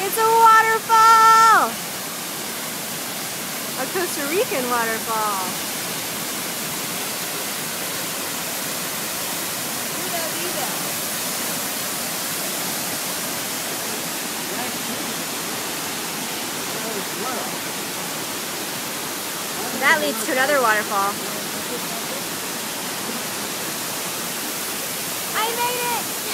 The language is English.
It's a waterfall! A Costa Rican waterfall. That leads to another waterfall. I made it!